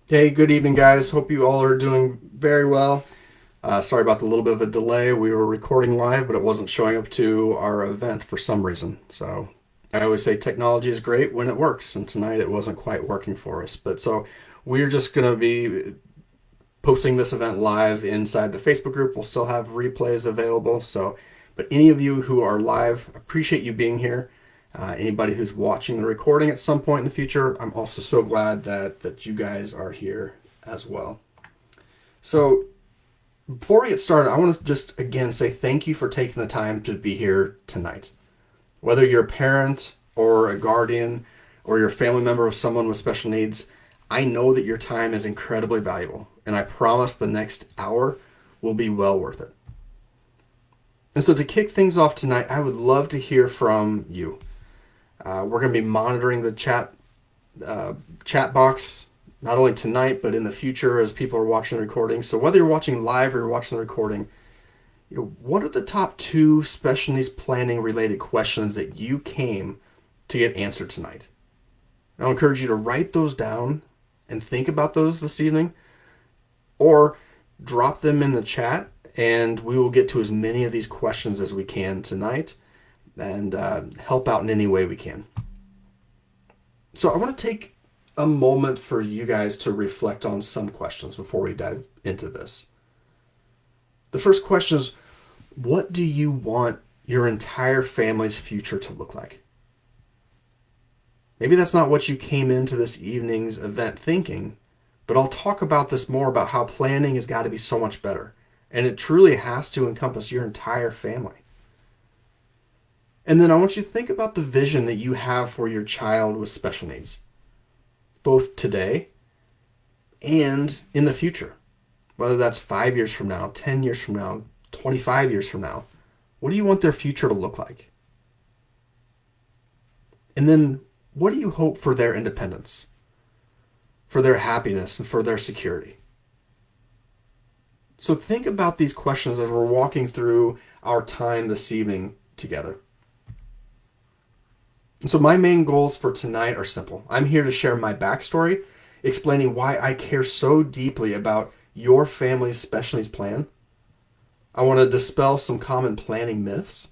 Hey, good evening, guys. Hope you all are doing very well. Sorry about the little bit of a delay. We were recording live, but it wasn't showing up to our event for some reason. So I always say technology is great when it works, and tonight it wasn't quite working for us. But so we're just going to be posting this event live inside the Facebook group. We'll still have replays available. So, but any of you who are live, appreciate you being here. Anybody who's watching the recording at some point in the future, I'm also so glad that you guys are here as well. So, before we get started, I want to just again say thank you for taking the time to be here tonight. Whether you're a parent or a guardian or you're a family member of someone with special needs, I know that your time is incredibly valuable, and I promise the next hour will be well worth it. And so, to kick things off tonight, I would love to hear from you. We're going to be monitoring the chat box not only tonight but in the future as people are watching the recording. So whether you're watching live or you're watching the recording, what are the top two special needs planning related questions that you came to get answered tonight? I'll encourage you to write those down and think about those this evening, or drop them in the chat, and we will get to as many of these questions as we can tonight and help out in any way we can. So I want to take a moment for you guys to reflect on some questions before we dive into this. The first question is, what do you want your entire family's future to look like? Maybe that's not what you came into this evening's event thinking, but I'll talk about this more about how planning has got to be so much better. And it truly has to encompass your entire family. And then I want you to think about the vision that you have for your child with special needs, both today and in the future. Whether that's 5 years from now, 10 years from now, 25 years from now. What do you want their future to look like? And then what do you hope for their independence, for their happiness, and for their security? So think about these questions as we're walking through our time this evening together. And so my main goals for tonight are simple. I'm here to share my backstory, explaining why I care so deeply about your family's special needs plan. I want to dispel some common planning myths,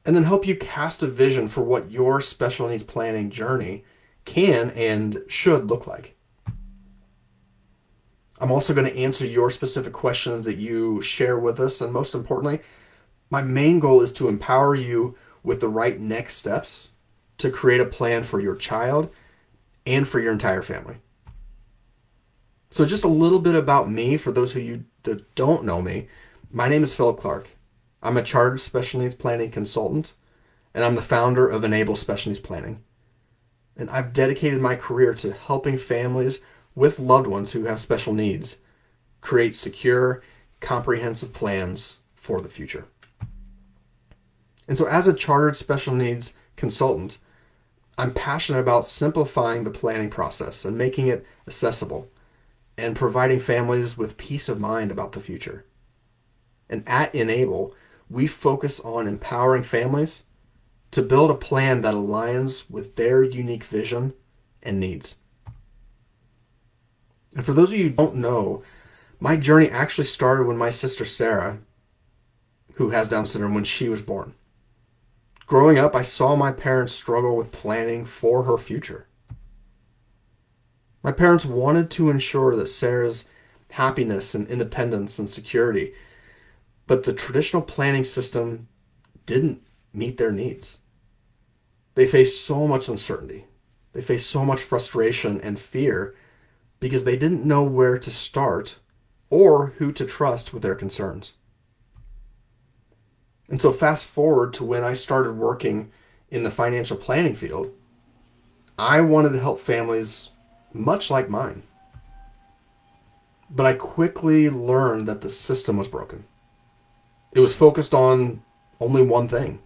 and then help you cast a vision for what your special needs planning journey can and should look like. I'm also going to answer your specific questions that you share with us, and most importantly, my main goal is to empower you with the right next steps to create a plan for your child and for your entire family. So just a little bit about me for those of you that don't know me. My name is Philip Clark. I'm a chartered special needs planning consultant, and I'm the founder of Enable Special Needs Planning. And I've dedicated my career to helping families with loved ones who have special needs create secure, comprehensive plans for the future. And so as a chartered special needs consultant, I'm passionate about simplifying the planning process and making it accessible and providing families with peace of mind about the future. And at Enable, we focus on empowering families to build a plan that aligns with their unique vision and needs. And for those of you who don't know, my journey actually started when my sister Sarah, who has Down syndrome, when she was born. Growing up, I saw my parents struggle with planning for her future. My parents wanted to ensure that Sarah's happiness and independence and security, but the traditional planning system didn't meet their needs. They faced so much uncertainty. They faced so much frustration and fear because they didn't know where to start or who to trust with their concerns. And so fast forward to when I started working in the financial planning field, I wanted to help families much like mine. But I quickly learned that the system was broken. It was focused on only one thing: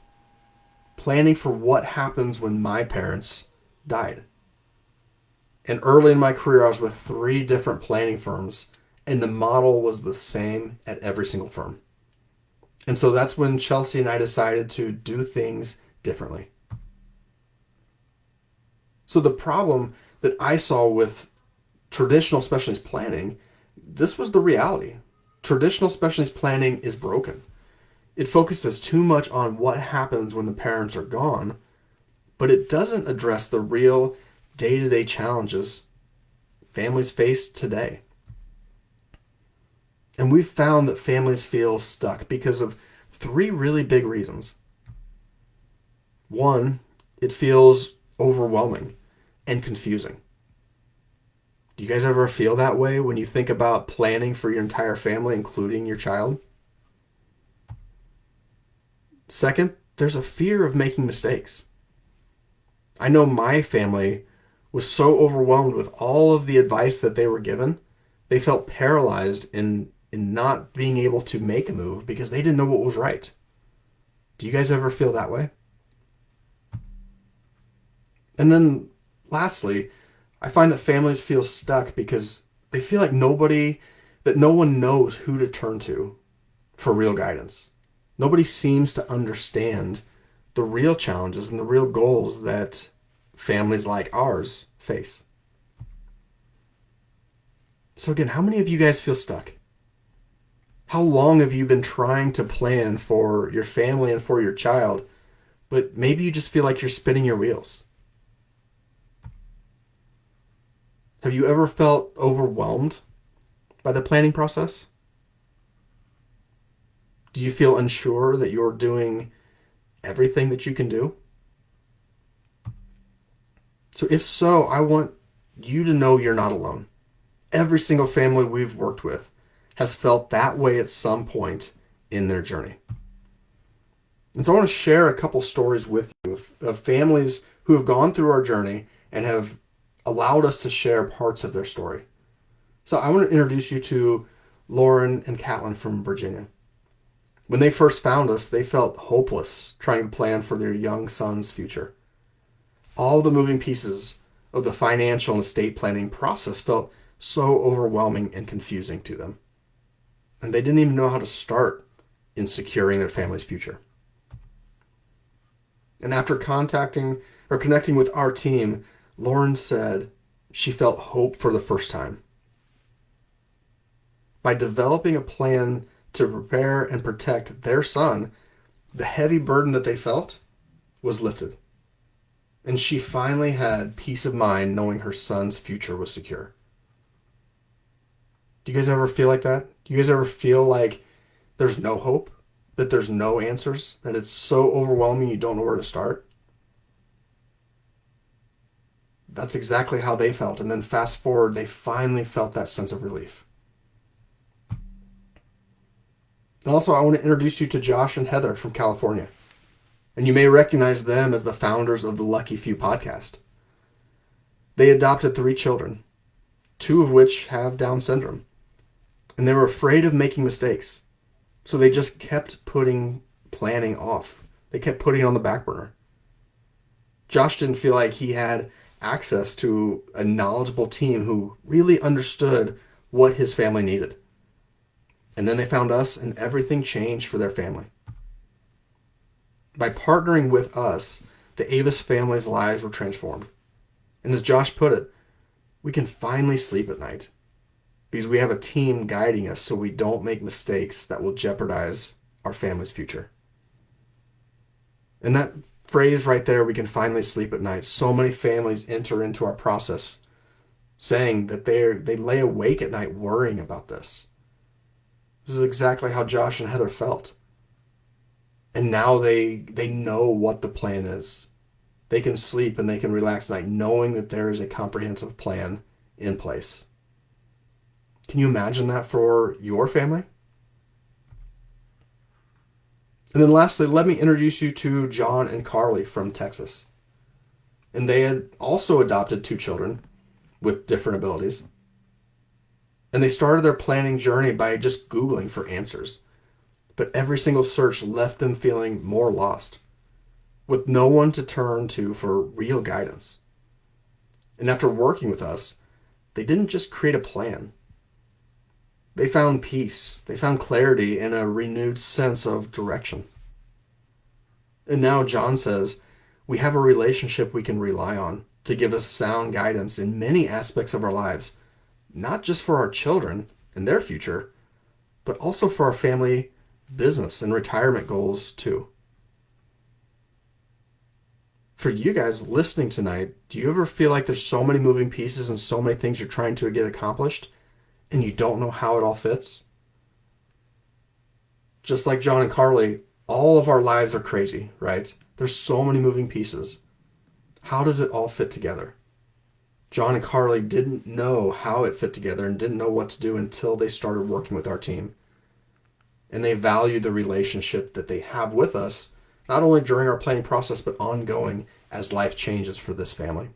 planning for what happens when my parents died. And early in my career, I was with 3 different planning firms, and the model was the same at every single firm. And so that's when Chelsea and I decided to do things differently. So the problem that I saw with Traditional special needs planning, this was the reality. Traditional special needs planning is broken. It focuses too much on what happens when the parents are gone, but it doesn't address the real day-to-day challenges families face today. And we've found that families feel stuck because of three really big reasons. One, it feels overwhelming and confusing. Do you guys ever feel that way when you think about planning for your entire family, including your child? Second, there's a fear of making mistakes. I know my family was so overwhelmed with all of the advice that they were given, they felt paralyzed in not being able to make a move because they didn't know what was right. Do you guys ever feel that way? And then lastly, I find that families feel stuck because they feel like no one knows who to turn to for real guidance. Nobody seems to understand the real challenges and the real goals that families like ours face. So again, how many of you guys feel stuck? How long have you been trying to plan for your family and for your child, but maybe you just feel like you're spinning your wheels? Have you ever felt overwhelmed by the planning process? Do you feel unsure that you're doing everything that you can do? So if so, I want you to know you're not alone. Every single family we've worked with has felt that way at some point in their journey. And so I want to share a couple stories with you of families who have gone through our journey and have allowed us to share parts of their story. So I want to introduce you to Lauren and Catlin from Virginia. When they first found us, they felt hopeless trying to plan for their young son's future. All the moving pieces of the financial and estate planning process felt so overwhelming and confusing to them. And they didn't even know how to start in securing their family's future. And after connecting with our team, Lauren said she felt hope for the first time. By developing a plan to prepare and protect their son, the heavy burden that they felt was lifted. And she finally had peace of mind knowing her son's future was secure. Do you guys ever feel like that? Do you guys ever feel like there's no hope? That there's no answers? That it's so overwhelming you don't know where to start? That's exactly how they felt. And then fast forward, they finally felt that sense of relief. And also, I want to introduce you to Josh and Heather from California. And you may recognize them as the founders of the Lucky Few podcast. They adopted 3 children, 2 of which have Down syndrome. And they were afraid of making mistakes. So they just kept putting planning off. They kept putting it on the back burner. Josh didn't feel like he had access to a knowledgeable team who really understood what his family needed. And then they found us, and everything changed for their family. By partnering with us, the Avis family's lives were transformed. And as Josh put it, we can finally sleep at night because we have a team guiding us so we don't make mistakes that will jeopardize our family's future. And that phrase right there, we can finally sleep at night. So many families enter into our process saying that they lay awake at night worrying about this. This is exactly how Josh and Heather felt. And now they know what the plan is. They can sleep and they can relax at night knowing that there is a comprehensive plan in place. Can you imagine that for your family? And then lastly, let me introduce you to John and Carly from Texas. And they had also adopted 2 children with different abilities. And they started their planning journey by just Googling for answers. But every single search left them feeling more lost, with no one to turn to for real guidance. And after working with us, they didn't just create a plan. They found peace, they found clarity, and a renewed sense of direction. And now John says, we have a relationship we can rely on to give us sound guidance in many aspects of our lives, not just for our children and their future, but also for our family business and retirement goals too. For you guys listening tonight, do you ever feel like there's so many moving pieces and so many things you're trying to get accomplished and you don't know how it all fits? Just like John and Carly, all of our lives are crazy, right? There's so many moving pieces. How does it all fit together? John and Carly didn't know how it fit together and didn't know what to do until they started working with our team. And they value the relationship that they have with us, not only during our planning process, but ongoing as life changes for this family.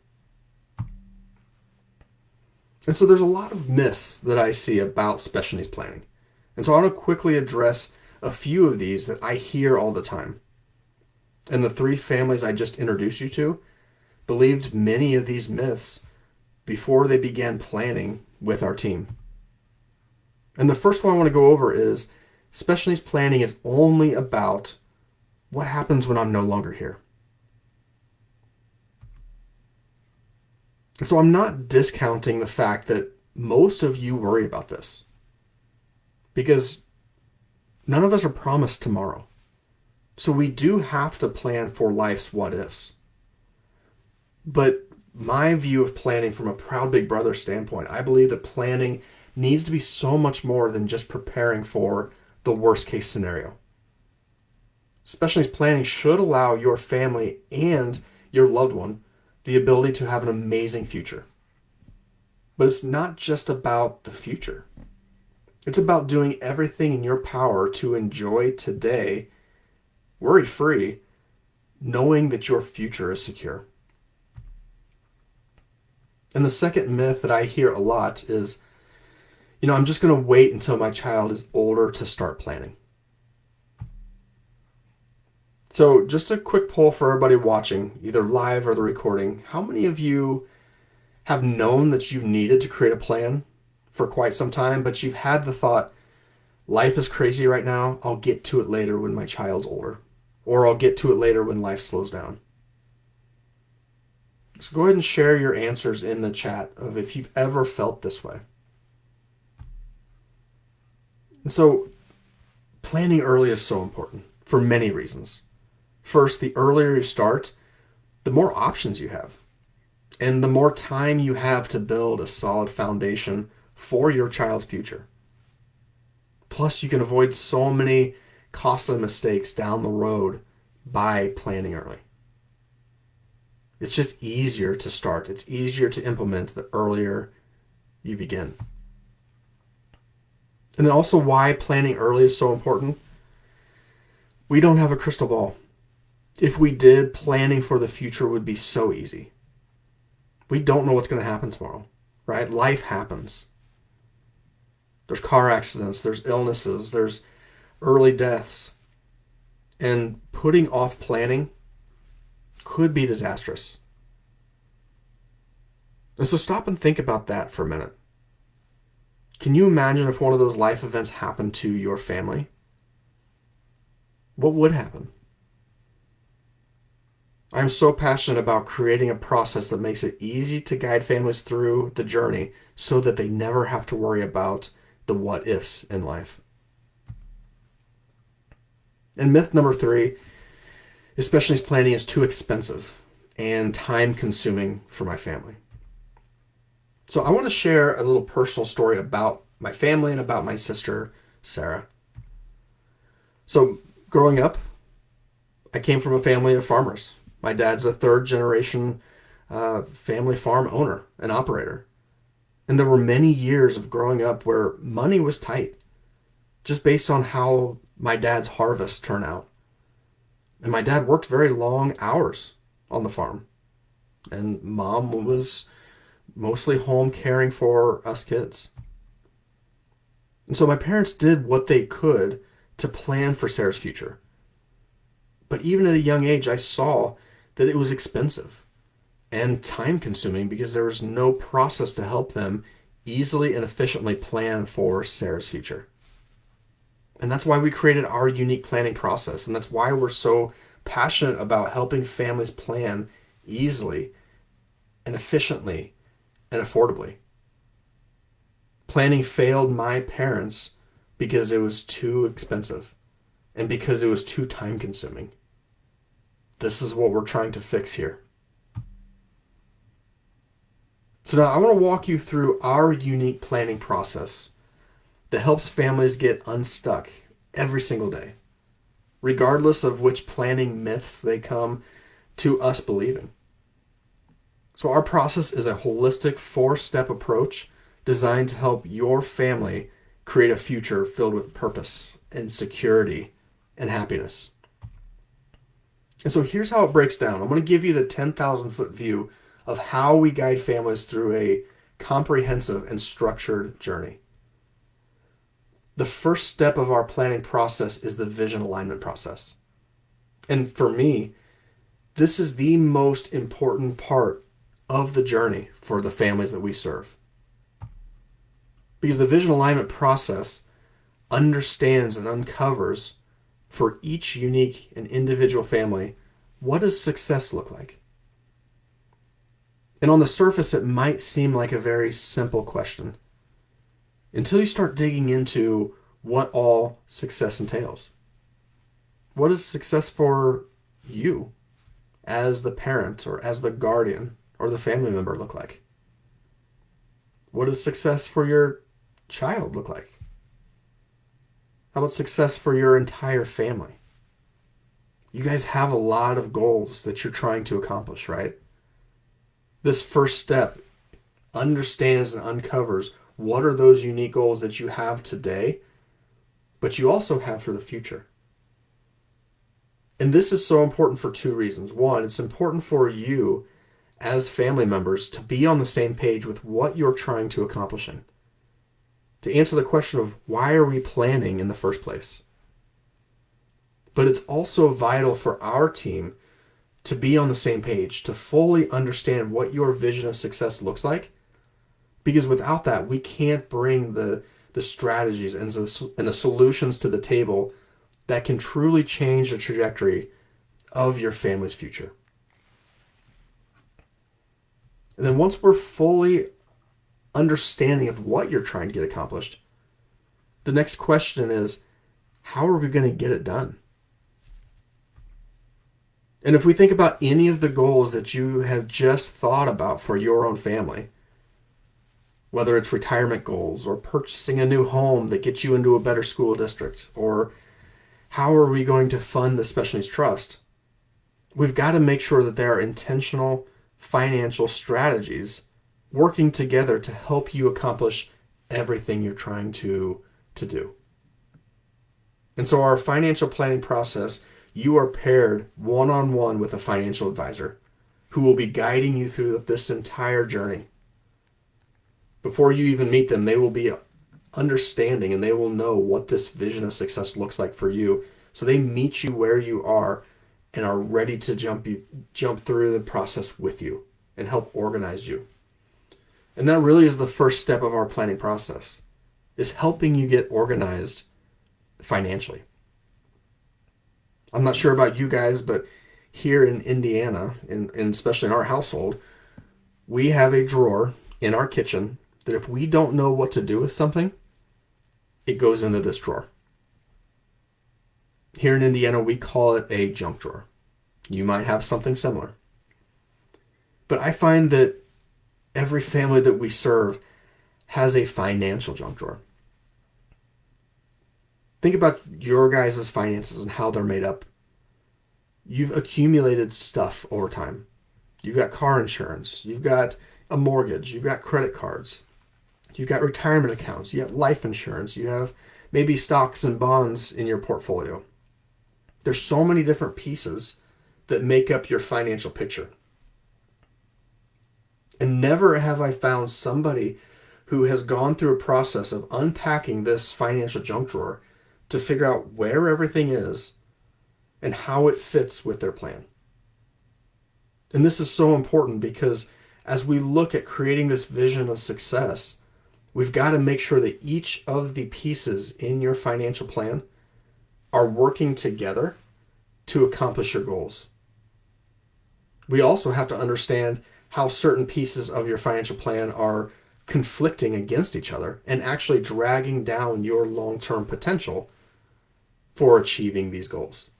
And so there's a lot of myths that I see about special needs planning. And so I want to quickly address a few of these that I hear all the time. And the three families I just introduced you to believed many of these myths before they began planning with our team. And the first one I want to go over is special needs planning is only about what happens when I'm no longer here. And so I'm not discounting the fact that most of you worry about this, because none of us are promised tomorrow. So we do have to plan for life's what ifs. But my view of planning from a proud big brother standpoint, I believe that planning needs to be so much more than just preparing for the worst case scenario. Special needs planning should allow your family and your loved one the ability to have an amazing future. But it's not just about the future. It's about doing everything in your power to enjoy today, worry-free, knowing that your future is secure. And the second myth that I hear a lot is, I'm just going to wait until my child is older to start planning. So just a quick poll for everybody watching, either live or the recording. How many of you have known that you needed to create a plan for quite some time, but you've had the thought, life is crazy right now, I'll get to it later when my child's older, or I'll get to it later when life slows down? So go ahead and share your answers in the chat of if you've ever felt this way. And so planning early is so important for many reasons. First, the earlier you start, the more options you have, and the more time you have to build a solid foundation for your child's future. Plus, you can avoid so many costly mistakes down the road by planning early. It's just easier to start. It's easier to implement the earlier you begin. And then also why planning early is so important. We don't have a crystal ball. If we did, planning for the future would be so easy. We don't know what's going to happen tomorrow, right? Life happens. There's car accidents, there's illnesses, there's early deaths. And putting off planning could be disastrous. And so stop and think about that for a minute. Can you imagine if one of those life events happened to your family? What would happen? I'm so passionate about creating a process that makes it easy to guide families through the journey so that they never have to worry about the what ifs in life. And myth number 3, special needs planning is too expensive and time consuming for my family. So I want to share a little personal story about my family and about my sister, Sarah. So growing up, I came from a family of farmers. My dad's a third generation family farm owner and operator. And there were many years of growing up where money was tight, just based on how my dad's harvest turned out. And my dad worked very long hours on the farm. And mom was mostly home caring for us kids. And so my parents did what they could to plan for Sarah's future. But even at a young age, I saw that it was expensive and time consuming because there was no process to help them easily and efficiently plan for Sarah's future. And that's why we created our unique planning process. And that's why we're so passionate about helping families plan easily and efficiently and affordably. Planning failed my parents because it was too expensive and because it was too time consuming. This is what we're trying to fix here. So now I want to walk you through our unique planning process that helps families get unstuck every single day, regardless of which planning myths they come to us believing. So our process is a holistic 4-step approach designed to help your family create a future filled with purpose and security and happiness. And so here's how it breaks down. I'm going to give you the 10,000-foot view of how we guide families through a comprehensive and structured journey. The first step of our planning process is the vision alignment process. And for me, this is the most important part of the journey for the families that we serve. Because the vision alignment process understands and uncovers for each unique and individual family, what does success look like? And on the surface, it might seem like a very simple question until you start digging into what all success entails. What is success for you as the parent or as the guardian or the family member look like? What does success for your child look like? How about success for your entire family? You guys have a lot of goals that you're trying to accomplish, right? This first step understands and uncovers what are those unique goals that you have today, but you also have for the future. And this is so important for 2 reasons. One, it's important for you as family members to be on the same page with what you're trying to accomplish in. To answer the question of why are we planning in the first place? But it's also vital for our team to be on the same page, to fully understand what your vision of success looks like. Because without that, we can't bring the strategies and the solutions to the table that can truly change the trajectory of your family's future. And then once we're fully understanding of what you're trying to get accomplished, the next question is, how are we going to get it done? And if we think about any of the goals that you have just thought about for your own family, whether it's retirement goals or purchasing a new home that gets you into a better school district, or how are we going to fund the Special Needs Trust, we've got to make sure that there are intentional financial strategies working together to help you accomplish everything you're trying to do. And so our financial planning process, you are paired one-on-one with a financial advisor who will be guiding you through this entire journey. Before you even meet them, they will be understanding and they will know what this vision of success looks like for you. So they meet you where you are and are ready to jump through the process with you and help organize you. And that really is the first step of our planning process, is helping you get organized financially. I'm not sure about you guys, but here in Indiana, and especially in our household, we have a drawer in our kitchen that if we don't know what to do with something, it goes into this drawer. Here in Indiana, we call it a junk drawer. You might have something similar. But I find that every family that we serve has a financial junk drawer. Think about your guys' finances and how they're made up. You've accumulated stuff over time. You've got car insurance. You've got a mortgage. You've got credit cards. You've got retirement accounts. You have life insurance. You have maybe stocks and bonds in your portfolio. There's so many different pieces that make up your financial picture. And never have I found somebody who has gone through a process of unpacking this financial junk drawer to figure out where everything is and how it fits with their plan. And this is so important because as we look at creating this vision of success, we've got to make sure that each of the pieces in your financial plan are working together to accomplish your goals. We also have to understand how certain pieces of your financial plan are conflicting against each other and actually dragging down your long-term potential for achieving these goals.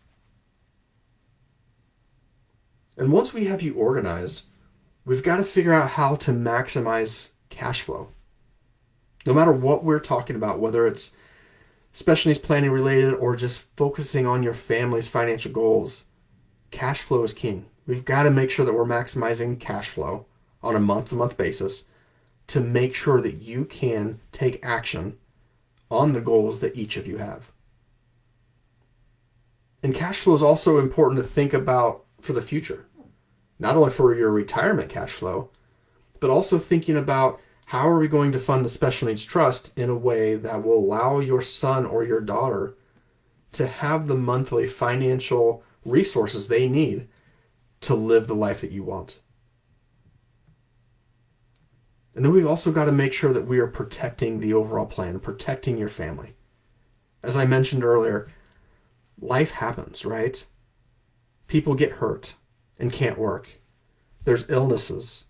And once we have you organized, we've got to figure out how to maximize cash flow. No matter what we're talking about, whether it's special needs planning related or just focusing on your family's financial goals, cash flow is king. We've got to make sure that we're maximizing cash flow on a month-to-month basis to make sure that you can take action on the goals that each of you have. And cash flow is also important to think about for the future, not only for your retirement cash flow, but also thinking about how are we going to fund the special needs trust in a way that will allow your son or your daughter to have the monthly financial resources they need to live the life that you want. And then we've also got to make sure that we are protecting the overall plan, protecting your family. As I mentioned earlier, life happens, right? People get hurt and can't work. There's illnesses.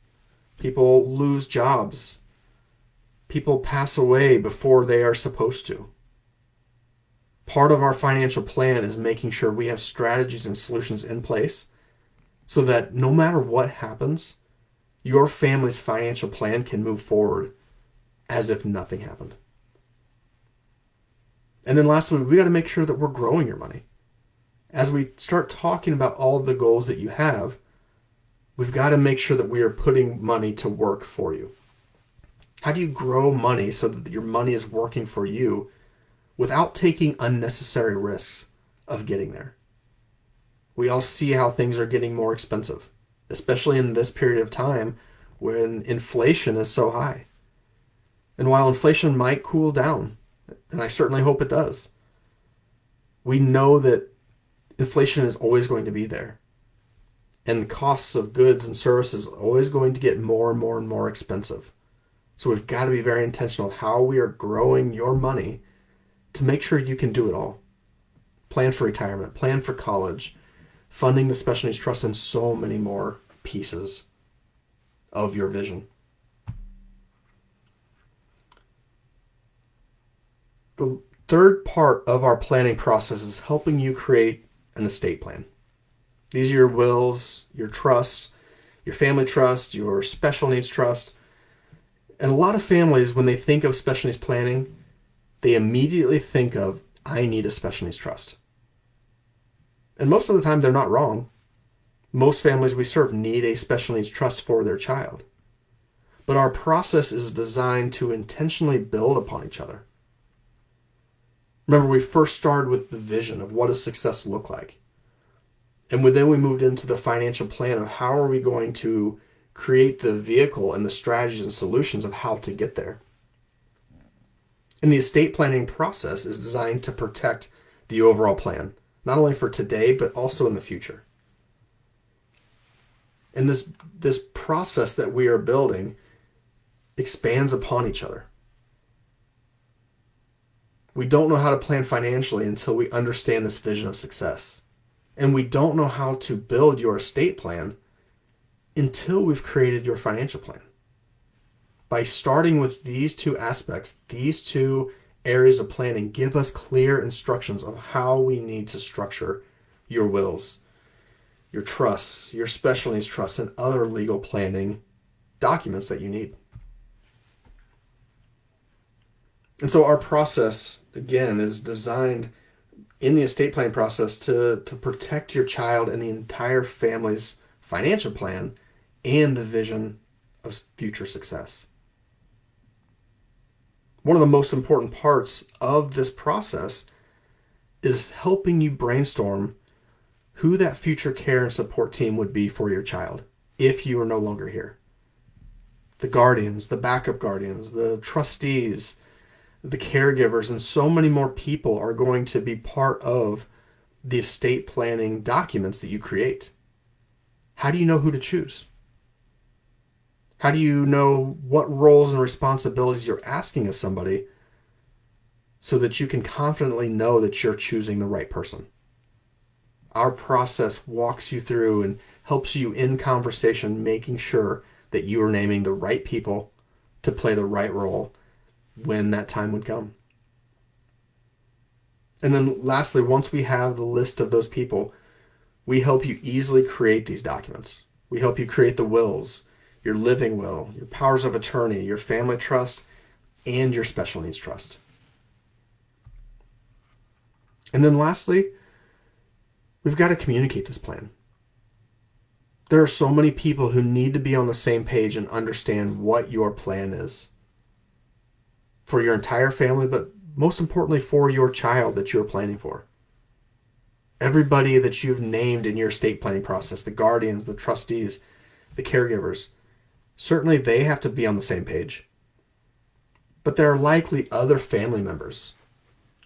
People lose jobs. People pass away before they are supposed to. Part of our financial plan is making sure we have strategies and solutions in place so that no matter what happens, your family's financial plan can move forward as if nothing happened. And then lastly, we got to make sure that we're growing your money. As we start talking about all of the goals that you have, we've got to make sure that we are putting money to work for you. How do you grow money so that your money is working for you without taking unnecessary risks of getting there? We all see how things are getting more expensive, especially in this period of time when inflation is so high. And while inflation might cool down, and I certainly hope it does, we know that inflation is always going to be there. And the costs of goods and services are always going to get more and more and more expensive. So we've got to be very intentional how we are growing your money to make sure you can do it all. Plan for retirement, plan for college, funding the special needs trust, and so many more pieces of your vision. The third part of our planning process is helping you create an estate plan. These are your wills, your trusts, your family trust, your special needs trust. And a lot of families, when they think of special needs planning, they immediately think of, I need a special needs trust. And most of the time, they're not wrong. Most families we serve need a special needs trust for their child. But our process is designed to intentionally build upon each other. Remember, we first started with the vision of what does success look like. And then we moved into the financial plan of how are we going to create the vehicle and the strategies and solutions of how to get there. And the estate planning process is designed to protect the overall plan, not only for today, but also in the future. And this process that we are building expands upon each other. We don't know how to plan financially until we understand this vision of success. And we don't know how to build your estate plan until we've created your financial plan. By starting with these two aspects, these two areas of planning give us clear instructions of how we need to structure your wills, your trusts, your special needs trusts, and other legal planning documents that you need. And so our process, again, is designed in the estate planning process to protect your child and the entire family's financial plan and the vision of future success. One of the most important parts of this process is helping you brainstorm who that future care and support team would be for your child if you are no longer here. The guardians, the backup guardians, the trustees, the caregivers, and so many more people are going to be part of the estate planning documents that you create. How do you know who to choose? How do you know what roles and responsibilities you're asking of somebody so that you can confidently know that you're choosing the right person? Our process walks you through and helps you in conversation, making sure that you are naming the right people to play the right role when that time would come. And then lastly, once we have the list of those people, we help you easily create these documents. We help you create the wills, your living will, your powers of attorney, your family trust, and your special needs trust. And then lastly, we've got to communicate this plan. There are so many people who need to be on the same page and understand what your plan is for your entire family, but most importantly for your child that you're planning for. Everybody that you've named in your estate planning process, the guardians, the trustees, the caregivers, certainly they have to be on the same page. But there are likely other family members,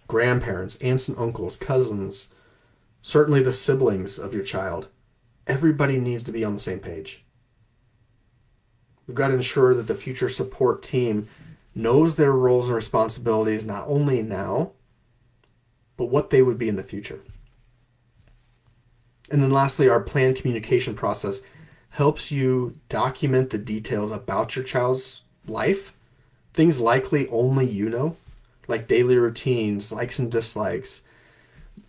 grandparents, aunts and uncles, cousins, certainly the siblings of your child. Everybody needs to be on the same page. We've got to ensure that the future support team knows their roles and responsibilities not only now, but what they would be in the future. And then lastly, our planned communication process helps you document the details about your child's life, things likely only you know, like daily routines, likes and dislikes,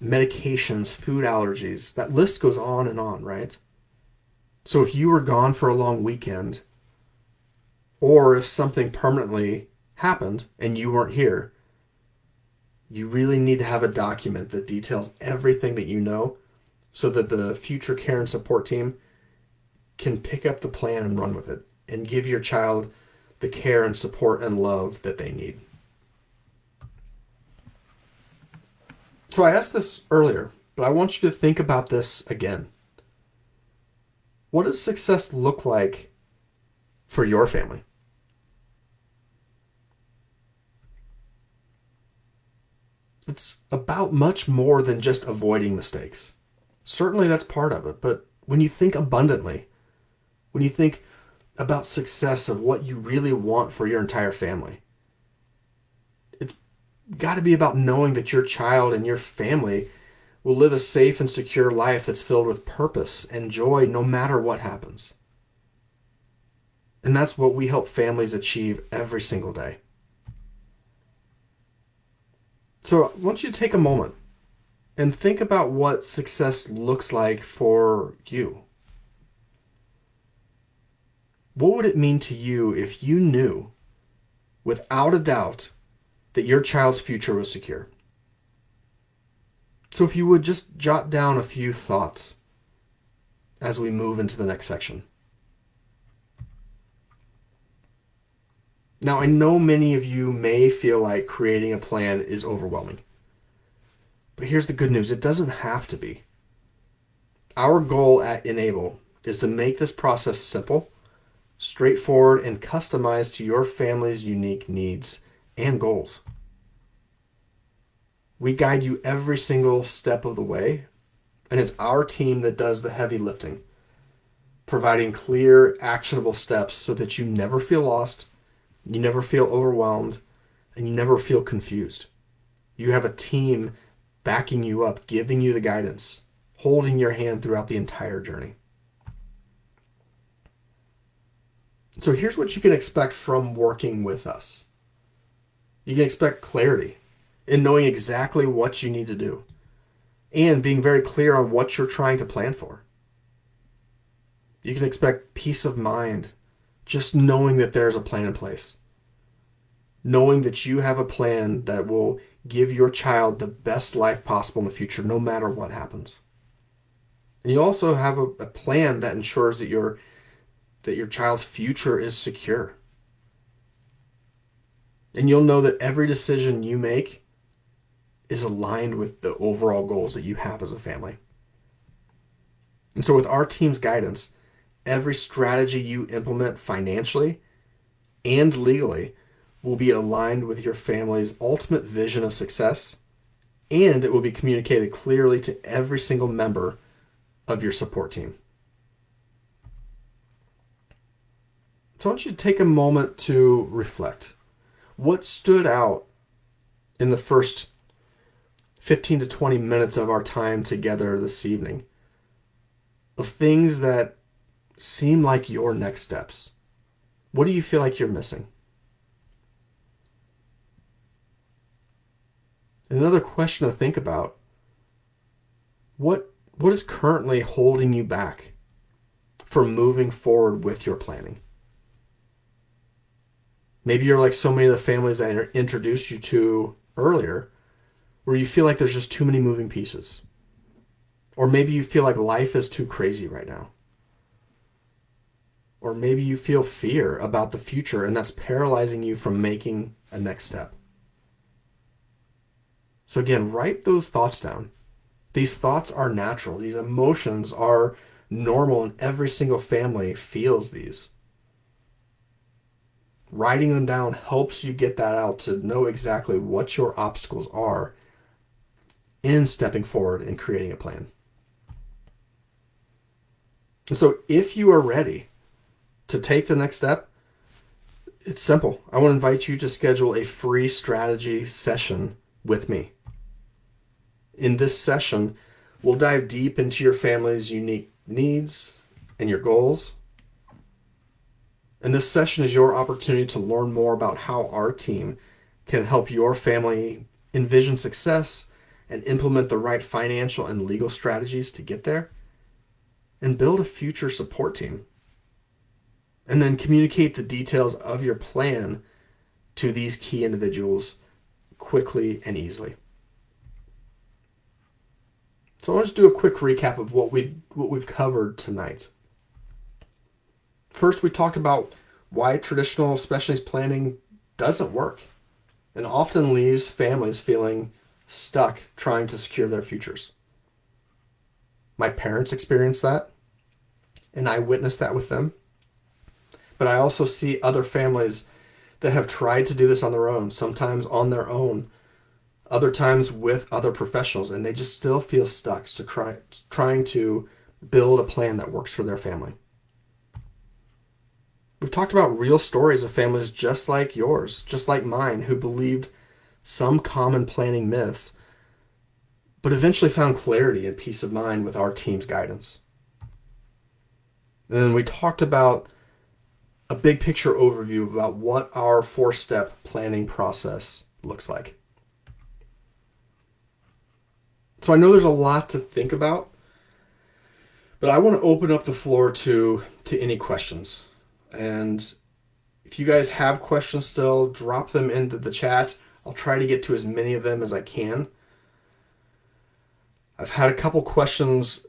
medications, food allergies. That list goes on and on, right? So if you were gone for a long weekend, or if something permanently happened and you weren't here, you really need to have a document that details everything that you know so that the future care and support team can pick up the plan and run with it and give your child the care and support and love that they need. So I asked this earlier, but I want you to think about this again. What does success look like for your family? It's about much more than just avoiding mistakes. Certainly that's part of it, but when you think abundantly, when you think about success of what you really want for your entire family, it's got to be about knowing that your child and your family will live a safe and secure life that's filled with purpose and joy no matter what happens. And that's what we help families achieve every single day. So I want you to take a moment and think about what success looks like for you. What would it mean to you if you knew, without a doubt, that your child's future was secure? So if you would just jot down a few thoughts as we move into the next section. Now, I know many of you may feel like creating a plan is overwhelming. But here's the good news. It doesn't have to be. Our goal at Enable is to make this process simple, straightforward, and customized to your family's unique needs and goals. We guide you every single step of the way, and it's our team that does the heavy lifting, providing clear, actionable steps so that you never feel lost, you never feel overwhelmed, and you never feel confused. You have a team backing you up, giving you the guidance, holding your hand throughout the entire journey. So here's what you can expect from working with us. You can expect clarity in knowing exactly what you need to do and being very clear on what you're trying to plan for. You can expect peace of mind, just knowing that there's a plan in place. Knowing that you have a plan that will give your child the best life possible in the future, no matter what happens. And you also have a plan that ensures that your child's future is secure. And you'll know that every decision you make is aligned with the overall goals that you have as a family. And so with our team's guidance, every strategy you implement financially and legally will be aligned with your family's ultimate vision of success, and it will be communicated clearly to every single member of your support team. So I want you to take a moment to reflect. What stood out in the first 15 to 20 minutes of our time together this evening of things that seem like your next steps? What do you feel like you're missing? And another question to think about, what is currently holding you back from moving forward with your planning? Maybe you're like so many of the families that I introduced you to earlier, where you feel like there's just too many moving pieces. Or maybe you feel like life is too crazy right now. Or maybe you feel fear about the future and that's paralyzing you from making a next step. So again, write those thoughts down. These thoughts are natural. These emotions are normal, and every single family feels these. Writing them down helps you get that out to know exactly what your obstacles are in stepping forward and creating a plan. And so if you are ready to take the next step, it's simple. I want to invite you to schedule a free strategy session with me. In this session, we'll dive deep into your family's unique needs and your goals. And this session is your opportunity to learn more about how our team can help your family envision success and implement the right financial and legal strategies to get there, and build a future support team. And then communicate the details of your plan to these key individuals quickly and easily. So I'll just do a quick recap of what we've covered tonight. First, we talked about why traditional special needs planning doesn't work and often leaves families feeling stuck trying to secure their futures. My parents experienced that, and I witnessed that with them. But I also see other families that have tried to do this on their own, sometimes on their own, other times with other professionals, and they just still feel stuck trying to build a plan that works for their family. We've talked about real stories of families just like yours, just like mine, who believed some common planning myths, but eventually found clarity and peace of mind with our team's guidance. And then we talked about a big picture overview about what our 4-step planning process looks like. So I know there's a lot to think about, but I want to open up the floor to any questions. And if you guys have questions still, drop them into the chat. I'll try to get to as many of them as I can. I've had a couple questions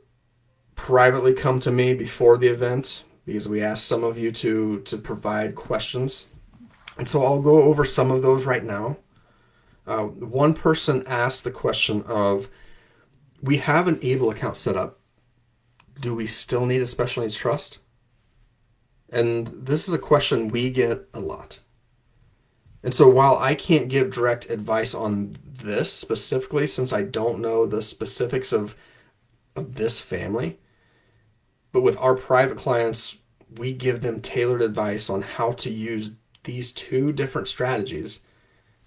privately come to me before the event because we asked some of you to provide questions. And so I'll go over some of those right now. One person asked the question of, we have an ABLE account set up. Do we still need a special needs trust? And this is a question we get a lot. And so while I can't give direct advice on this specifically, since I don't know the specifics of this family, but with our private clients, we give them tailored advice on how to use these two different strategies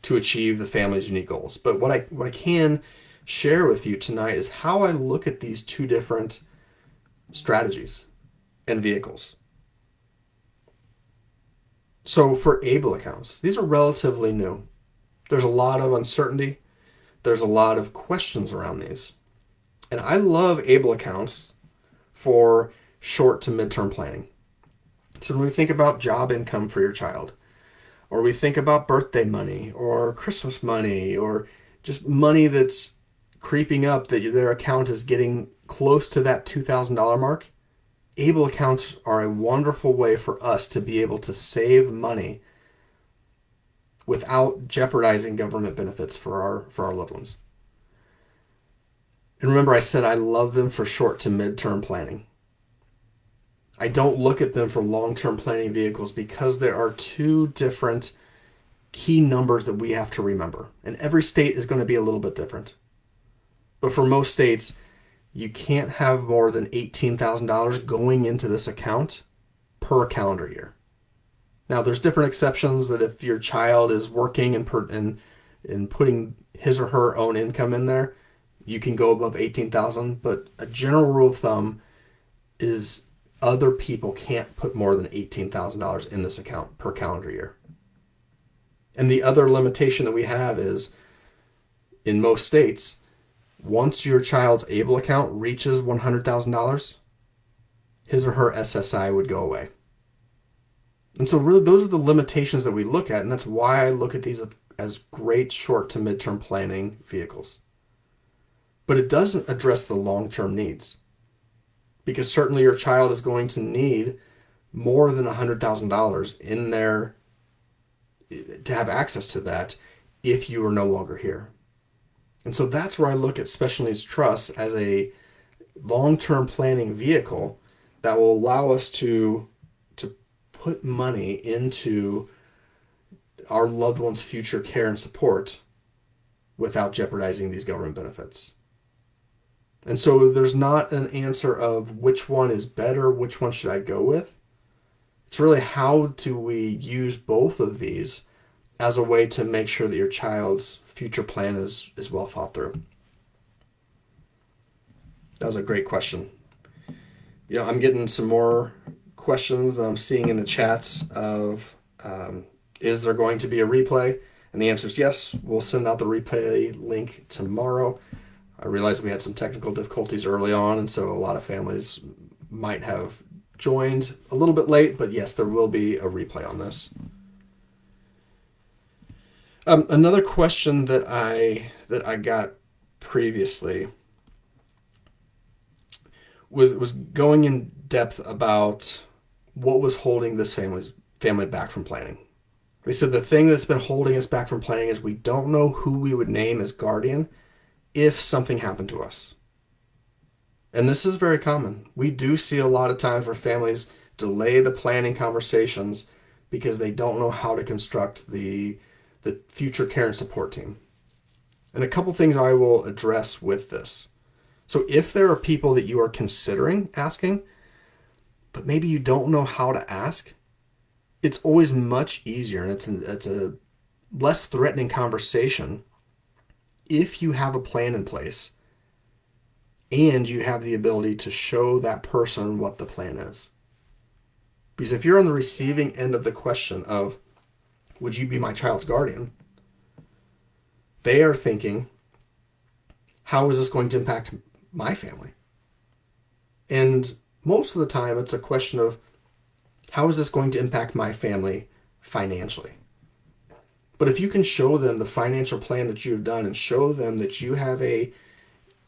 to achieve the family's unique goals. But what I can share with you tonight is how I look at these two different strategies and vehicles. So for ABLE accounts, these are relatively new. There's a lot of uncertainty. There's a lot of questions around these. And I love ABLE accounts for short to midterm planning. So when we think about job income for your child, or we think about birthday money or Christmas money, or just money that's creeping up that their account is getting close to that $2,000 mark, ABLE accounts are a wonderful way for us to be able to save money without jeopardizing government benefits for our loved ones. And remember, I said I love them for short to midterm planning. I don't look at them for long-term planning vehicles because there are two different key numbers that we have to remember. And every state is going to be a little bit different. But for most states, you can't have more than $18,000 going into this account per calendar year. Now, there's different exceptions that if your child is working and putting his or her own income in there, you can go above $18,000. But a general rule of thumb is other people can't put more than $18,000 in this account per calendar year. And the other limitation that we have is In most states, once your child's ABLE account reaches $100,000, his or her SSI would go away. And so really those are the limitations that we look at, and that's why I look at these as great short to midterm planning vehicles. But it doesn't address the long-term needs, because certainly your child is going to need more than $100,000 in there to have access to that if you are no longer here. And so that's where I look at special needs trusts as a long-term planning vehicle that will allow us to put money into our loved ones' future care and support without jeopardizing these government benefits. And so there's not an answer of which one is better, which one should I go with. It's really how do we use both of these as a way to make sure that your child's future plan is well thought through. That was a great question. I'm getting some more questions that I'm seeing in the chats of is there going to be a replay? And the answer is yes. We'll send out the replay link tomorrow. I realized we had some technical difficulties early on, and so a lot of families might have joined a little bit late, but yes, there will be a replay on this. Another question that I got previously was going in depth about what was holding this family back from planning. They said the thing that's been holding us back from planning is we don't know who we would name as guardian if something happened to us. And this is very common. We do see a lot of times where families delay the planning conversations because they don't know how to construct the future care and support team. And a couple things I will address with this. So if there are people that you are considering asking, but maybe you don't know how to ask, it's always much easier, and it's a less threatening conversation if you have a plan in place and you have the ability to show that person what the plan is. Because if you're on the receiving end of the question of, would you be my child's guardian? They are thinking, how is this going to impact my family? And most of the time, it's a question of, how is this going to impact my family financially? But if you can show them the financial plan that you've done and show them that you have a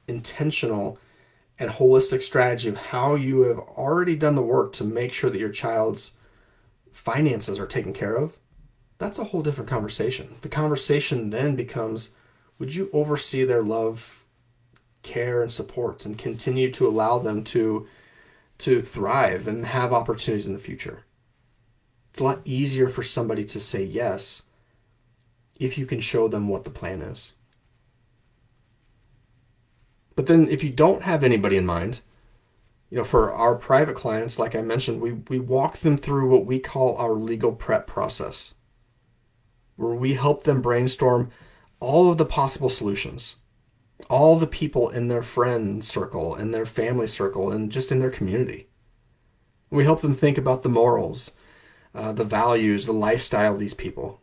intentional and holistic strategy of how you have already done the work to make sure that your child's finances are taken care of, that's a whole different conversation. The conversation then becomes, would you oversee their love, care, and support and continue to allow them to thrive and have opportunities in the future? It's a lot easier for somebody to say yes if you can show them what the plan is. But then if you don't have anybody in mind, for our private clients, like I mentioned, we walk them through what we call our legal prep process, where we help them brainstorm all of the possible solutions, all the people in their friend circle, in their family circle, and just in their community. We help them think about the morals, the values, the lifestyle of these people.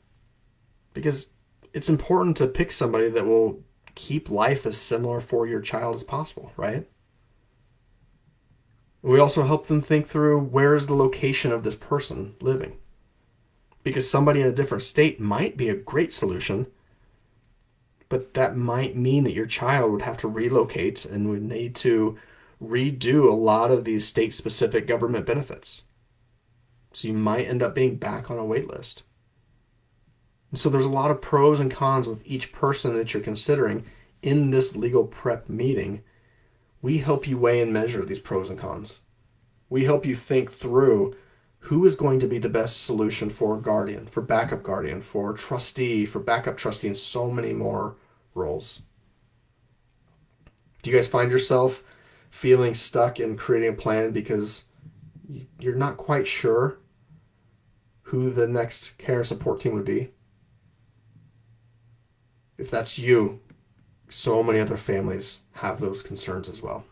Because it's important to pick somebody that will keep life as similar for your child as possible, right? We also help them think through, where is the location of this person living? Because somebody in a different state might be a great solution, but that might mean that your child would have to relocate and would need to redo a lot of these state-specific government benefits. So you might end up being back on a wait list. And so there's a lot of pros and cons with each person that you're considering in this legal prep meeting. We help you weigh and measure these pros and cons. We help you think through who is going to be the best solution for guardian, for backup guardian, for trustee, for backup trustee, and so many more roles. Do you guys find yourself feeling stuck in creating a plan because you're not quite sure who the next care and support team would be? If that's you, so many other families have those concerns as well.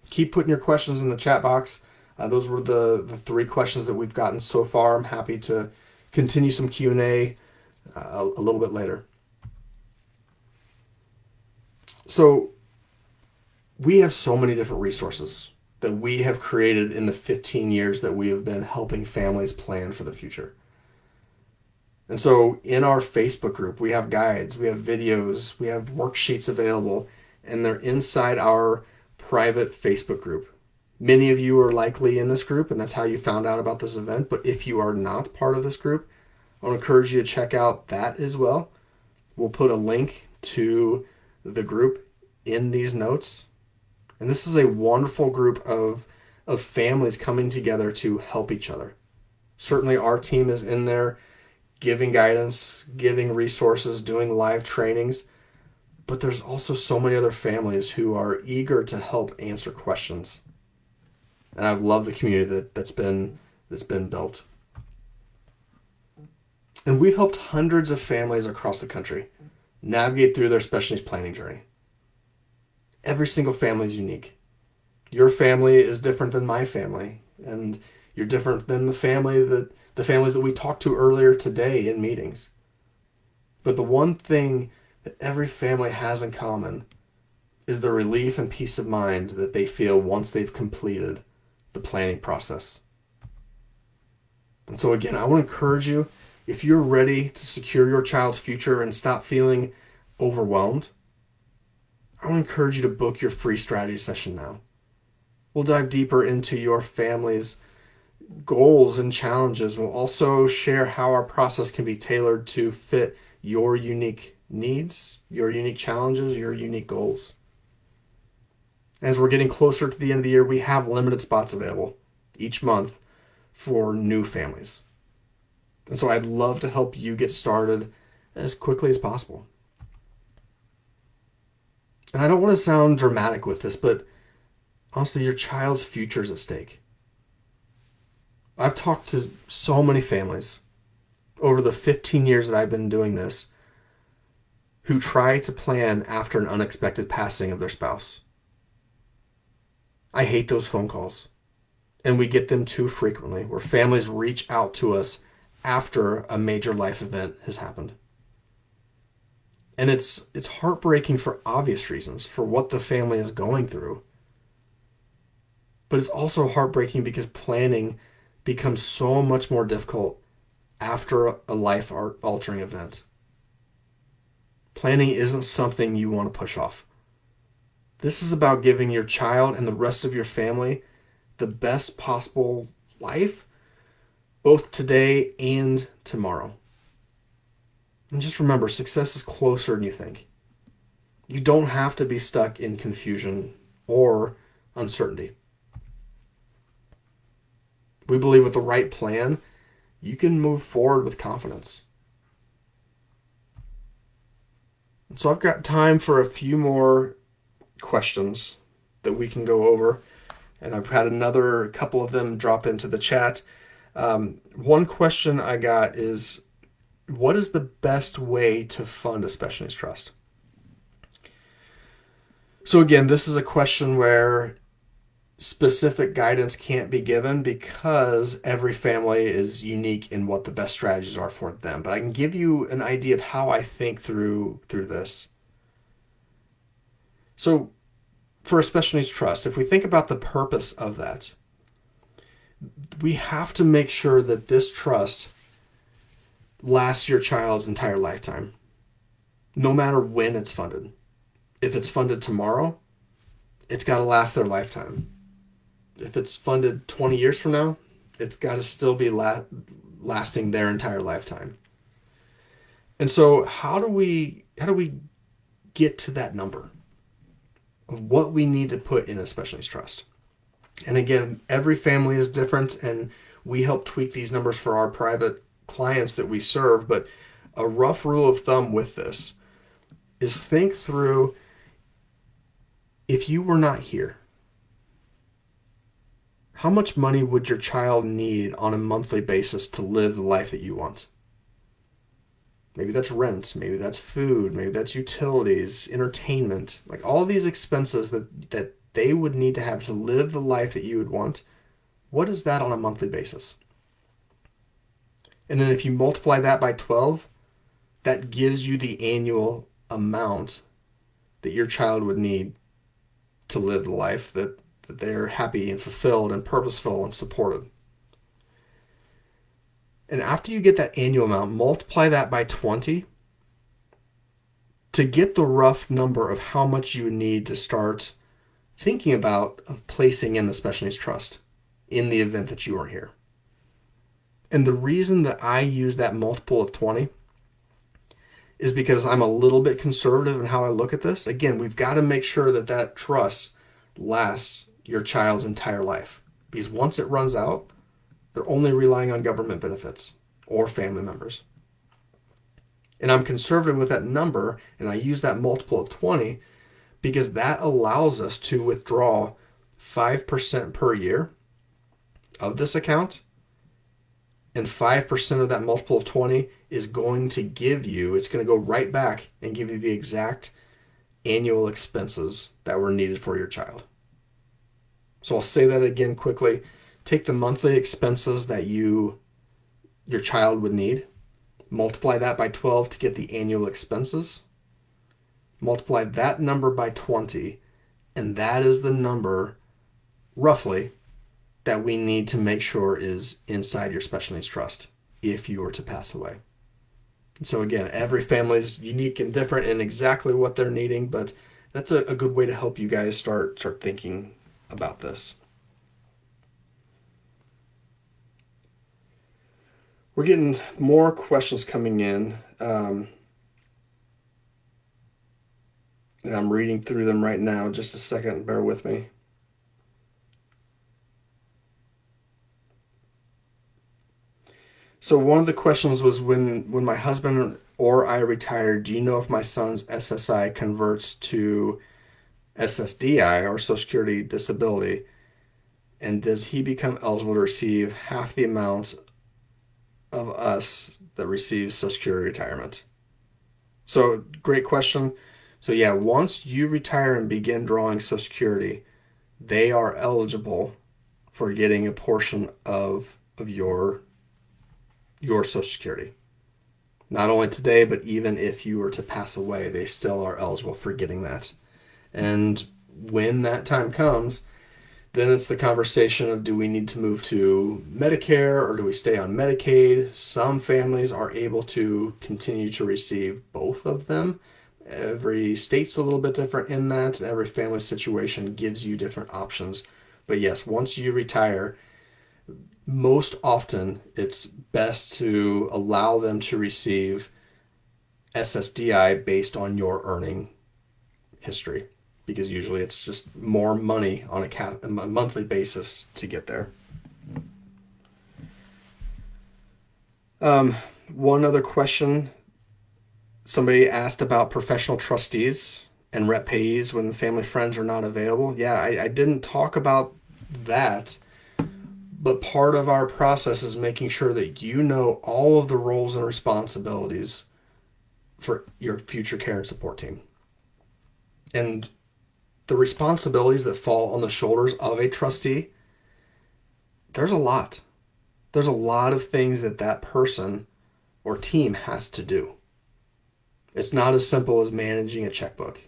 Keep putting your questions in the chat box. Those were the 3 questions that we've gotten so far. I'm happy to continue some Q&A a little bit later. So we have so many different resources that we have created in the 15 years that we have been helping families plan for the future. And so in our Facebook group, we have guides, we have videos, we have worksheets available, and they're inside our private Facebook group. Many of you are likely in this group, and that's how you found out about this event. But if you are not part of this group, I want to encourage you to check out that as well. We'll put a link to the group in these notes. And this is a wonderful group of families coming together to help each other. Certainly our team is in there giving guidance, giving resources, doing live trainings. But there's also so many other families who are eager to help answer questions. And I love the community that's been built. And we've helped hundreds of families across the country navigate through their special needs planning journey. Every single family is unique. Your family is different than my family, and you're different than the families that we talked to earlier today in meetings. But the one thing that every family has in common is the relief and peace of mind that they feel once they've completed the planning process. And so again, I want to encourage you, if you're ready to secure your child's future and stop feeling overwhelmed, I want to encourage you to book your free strategy session now. We'll dive deeper into your family's goals and challenges. We'll also share how our process can be tailored to fit your unique needs, your unique challenges, your unique goals. As we're getting closer to the end of the year, we have limited spots available each month for new families. And so I'd love to help you get started as quickly as possible. And I don't want to sound dramatic with this, but honestly, your child's future is at stake. I've talked to so many families over the 15 years that I've been doing this who try to plan after an unexpected passing of their spouse. I hate those phone calls, and we get them too frequently, where families reach out to us after a major life event has happened. And it's heartbreaking for obvious reasons, for what the family is going through. But it's also heartbreaking because planning becomes so much more difficult after a life-altering event. Planning isn't something you want to push off. This is about giving your child and the rest of your family the best possible life, both today and tomorrow. And just remember, success is closer than you think. You don't have to be stuck in confusion or uncertainty. We believe with the right plan, you can move forward with confidence. So I've got time for a few more questions that we can go over. And I've had another couple of them drop into the chat. One question I got is, what is the best way to fund a special needs trust? So again, this is a question where specific guidance can't be given because every family is unique in what the best strategies are for them. But I can give you an idea of how I think through this. So for a special needs trust, if we think about the purpose of that, we have to make sure that this trust lasts your child's entire lifetime, no matter when it's funded. If it's funded tomorrow, it's got to last their lifetime. If it's funded 20 years from now, it's got to still be lasting their entire lifetime. And so how do we get to that number of what we need to put in a special needs trust? And again, every family is different, and we help tweak these numbers for our private clients that we serve. But a rough rule of thumb with this is think through, if you were not here, how much money would your child need on a monthly basis to live the life that you want? Maybe that's rent, maybe that's food, maybe that's utilities, entertainment, like all these expenses that they would need to have to live the life that you would want. What is that on a monthly basis? And then if you multiply that by 12, that gives you the annual amount that your child would need to live the life that they're happy and fulfilled and purposeful and supported. And after you get that annual amount, multiply that by 20 to get the rough number of how much you would need to start thinking about of placing in the special needs trust in the event that you aren't here. And the reason that I use that multiple of 20 is because I'm a little bit conservative in how I look at this. Again, we've got to make sure that that trust lasts your child's entire life. Because once it runs out, they're only relying on government benefits or family members. And I'm conservative with that number, and I use that multiple of 20 because that allows us to withdraw 5% per year of this account. And 5% of that multiple of 20 is going to give you, it's going to go right back and give you the exact annual expenses that were needed for your child. So I'll say that again quickly. Take the monthly expenses that your child would need, multiply that by 12 to get the annual expenses, multiply that number by 20, and that is the number, roughly, that we need to make sure is inside your special needs trust if you were to pass away. So again, every family is unique and different in exactly what they're needing, but that's a good way to help you guys start thinking about this. We're getting more questions coming in, and I'm reading through them right now. Just a second, bear with me. So one of the questions was, when my husband or I retire, do you know if my son's SSI converts to SSDI or Social Security Disability? And does he become eligible to receive half the amount of us that receives Social Security retirement? So great question. So yeah, once you retire and begin drawing Social Security, they are eligible for getting a portion of your Social Security. Not only today, but even if you were to pass away, they still are eligible for getting that. And when that time comes, then it's the conversation of, do we need to move to Medicare or do we stay on Medicaid? Some families are able to continue to receive both of them. Every state's a little bit different in that, and every family situation gives you different options. But yes, once you retire, most often it's best to allow them to receive SSDI based on your earning history, because usually it's just more money on a monthly basis to get there. One other question. Somebody asked about professional trustees and rep payees when the family friends are not available. Yeah, I didn't talk about that, but part of our process is making sure that you know all of the roles and responsibilities for your future care and support team. And the responsibilities that fall on the shoulders of a trustee, there's a lot. There's a lot of things that person or team has to do. It's not as simple as managing a checkbook.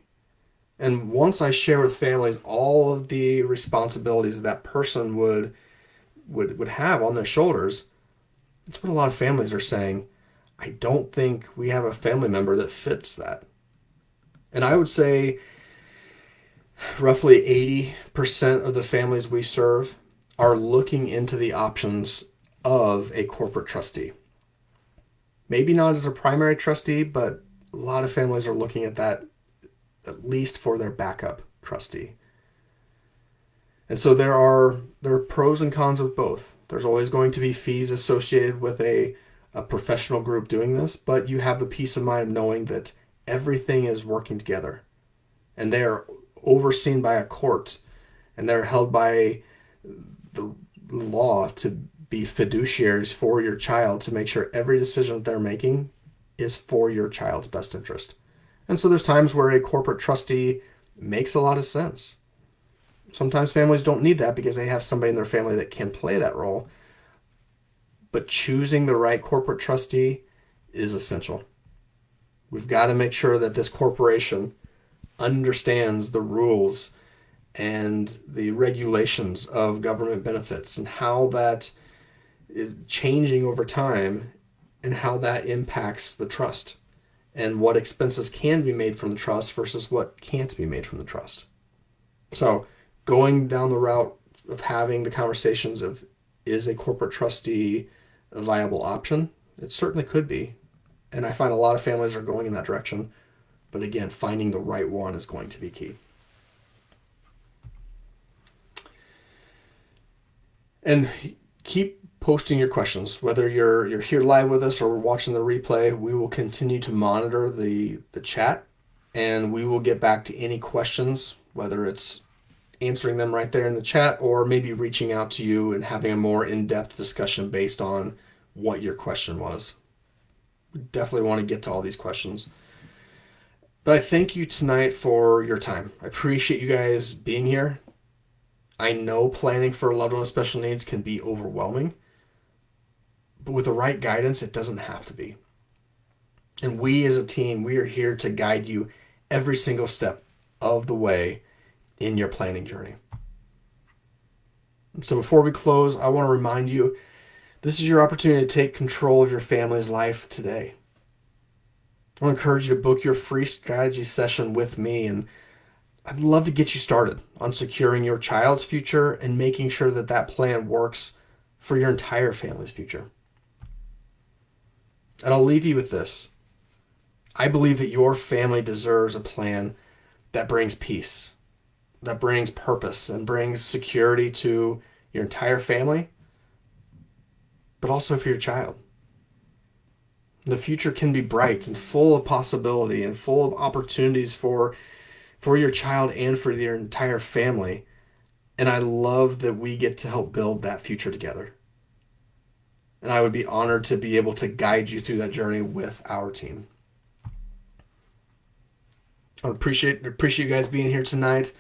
And once I share with families all of the responsibilities that person would have on their shoulders, it's what a lot of families are saying, I don't think we have a family member that fits that. And I would say roughly 80% of the families we serve are looking into the options of a corporate trustee. Maybe not as a primary trustee, but a lot of families are looking at that at least for their backup trustee. And so there are pros and cons with both. There's always going to be fees associated with a professional group doing this, but you have the peace of mind of knowing that everything is working together. And they are overseen by a court, and they're held by the law to be fiduciaries for your child, to make sure every decision that they're making is for your child's best interest. And so there's times where a corporate trustee makes a lot of sense. Sometimes families don't need that because they have somebody in their family that can play that role. But choosing the right corporate trustee is essential. We've got to make sure that this corporation understands the rules and the regulations of government benefits and how that is changing over time and how that impacts the trust and what expenses can be made from the trust versus what can't be made from the trust. So going down the route of having the conversations of, is a corporate trustee a viable option? It certainly could be. And I find a lot of families are going in that direction. But again, finding the right one is going to be key. And keep posting your questions. Whether you're here live with us or watching the replay, we will continue to monitor the chat, and we will get back to any questions, whether it's answering them right there in the chat or maybe reaching out to you and having a more in-depth discussion based on what your question was. We definitely want to get to all these questions. But I thank you tonight for your time. I appreciate you guys being here. I know planning for a loved one with special needs can be overwhelming, but with the right guidance, it doesn't have to be. And we as a team, we are here to guide you every single step of the way in your planning journey. So before we close, I want to remind you, this is your opportunity to take control of your family's life today. I want to encourage you to book your free strategy session with me, and I'd love to get you started on securing your child's future and making sure that that plan works for your entire family's future. And I'll leave you with this. I believe that your family deserves a plan that brings peace, that brings purpose, and brings security to your entire family, but also for your child. The future can be bright and full of possibility and full of opportunities for your child and for your entire family. And I love that we get to help build that future together. And I would be honored to be able to guide you through that journey with our team. I appreciate you guys being here tonight.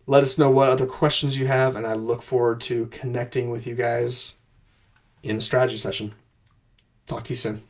Let us know what other questions you have, and I look forward to connecting with you guys in a strategy session. Talk to you soon.